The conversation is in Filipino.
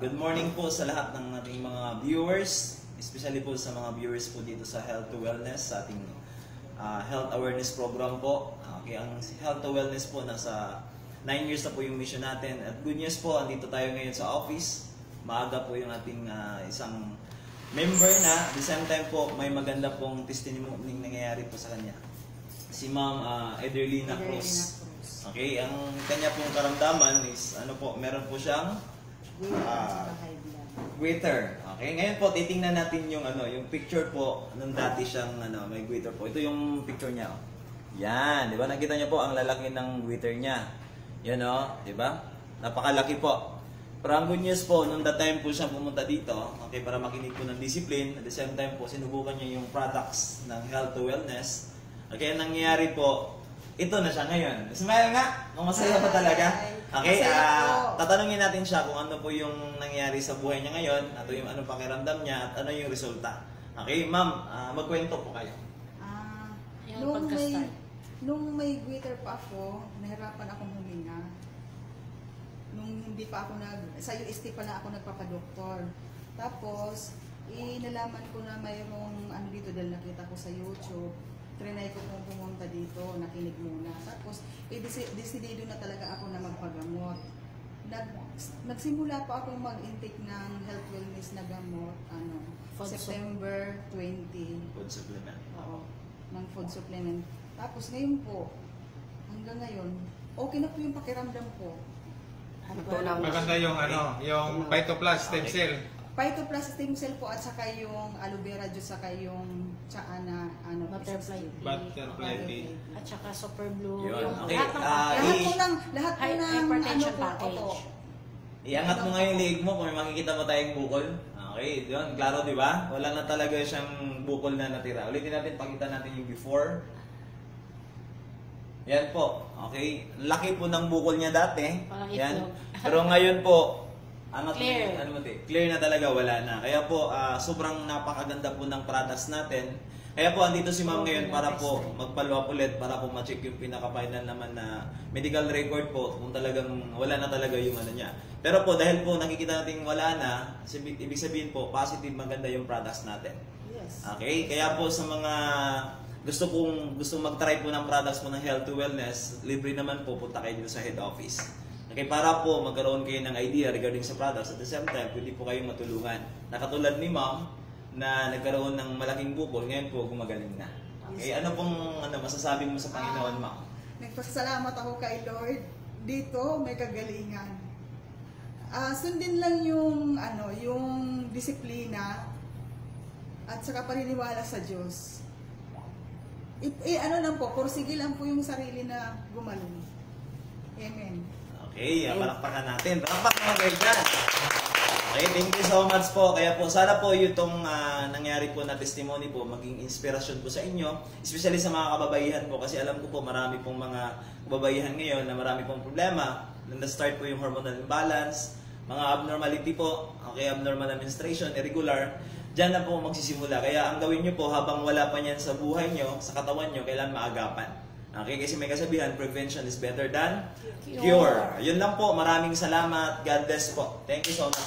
Good morning po sa lahat ng ating mga viewers, especially po sa mga viewers po dito sa Health to Wellness, sa ating health awareness program po. Okay, ang Health to Wellness po, nasa 9 years na po yung mission natin. At good news po, andito tayo ngayon sa office. Maaga po yung ating isang member na. At the same time po, may maganda pong testimony nangyayari po sa kanya. Si Ma'am Ederlina Cruz. Okay, ang kanya pong karamdaman is, ano po, meron po siyang goiter. Okay, ngayon po titingnan natin yung yung picture po nung dati siyang may goiter po. Ito yung picture niya. Yan, 'di ba? Nakita niyo po ang lalaki ng goiter niya. Yan 'di ba? Napakalaki po. Pero ang good news po, nung that time po siya pumunta dito, okay, para makinig po ng discipline, at the same time po sinubukan niya yung products ng Health to Wellness. Okay, ang nangyayari po, ito na siya ngayon. Smile nga! Kung masaya pa talaga. Okay, tatanungin natin siya kung ano po yung nangyari sa buhay niya ngayon, at yung anong pakiramdam niya, at ano yung resulta. Okay, ma'am, magkwento po kayo. Nung may goiter pa ako, nahirapan akong huminga. Nung hindi pa ako sa UST pa na ako nagpapadoktor. Tapos, nalaman ko na mayroong dito dahil nakita ko sa YouTube. Trinay ko kung pumunta dito, nakinig muna. Tapos, decidido na talaga ako na magpagamot. Nagsimula pa ako mag-intake ng health wellness na gamot, September 20. Food supplement. Oo, ng food supplement. Tapos ngayon po, hanggang ngayon, okay na po yung pakiramdam ko. Maganda yung yung Phytoplus stem cell. Phytoplus stem cell po at saka yung aloe vera juice, saka yung tsaa na Butterfly tea. At saka super blue. Yun. Okay. Lahat po ng hypertension package. Iangat mo nga yung leg mo kung may makikita mo tayong bukol. Okay, yun. Klaro, di ba? Wala na talaga siyang bukol na natira. Ulitin natin, pakita natin yung before. Yan po. Okay. Laki po ng bukol niya dati. Yan. Pero ngayon po, clear na talaga, wala na. Kaya po, sobrang napakaganda po ng products natin. Kaya po, andito si ma'am ngayon para po magpalwap ulit, para po ma-check yung pinaka-final naman na medical record po, kung talagang wala na talaga yung niya. Pero po, dahil po nakikita natin wala na, ibig sabihin po, positive, maganda yung products natin. Yes. Okay? Kaya po sa mga gusto mag-try po ng products mo ng Health to Wellness, libre naman po, punta kayo dito sa head office. Okay, para po magkaroon kayo ng idea regarding sa products. At the same time, pwede po kayong matulungan. Nakatulad ni ma'am, na nagkaroon ng malaking bukol, ngayon po gumagaling na. Okay, ano pong masasabi mo sa Panginoon, ma'am? Nagpasalamat ako kay Lord. Dito, may kagalingan. Sundin lang yung disiplina at saka paniniwala sa Diyos. Lang po, pursige lang po yung sarili na gumaling. Amen. Okay, palakpakan natin. Palakpakan mga kayo dyan. Okay, thank you so much po. Kaya po, sana po itong nangyari po na testimony po, maging inspirasyon po sa inyo, especially sa mga kababaihan po, kasi alam ko po marami pong mga kababaihan ngayon na marami pong problema. Na-start po yung hormonal imbalance, mga abnormality po, okay, abnormal menstruation, irregular, dyan na po magsisimula. Kaya ang gawin nyo po, habang wala pa niyan sa buhay nyo, sa katawan nyo, kailangan maagapan. Okay, kasi may kasabihan, prevention is better than cure. Yun lang po, maraming salamat. God bless po. Thank you so much.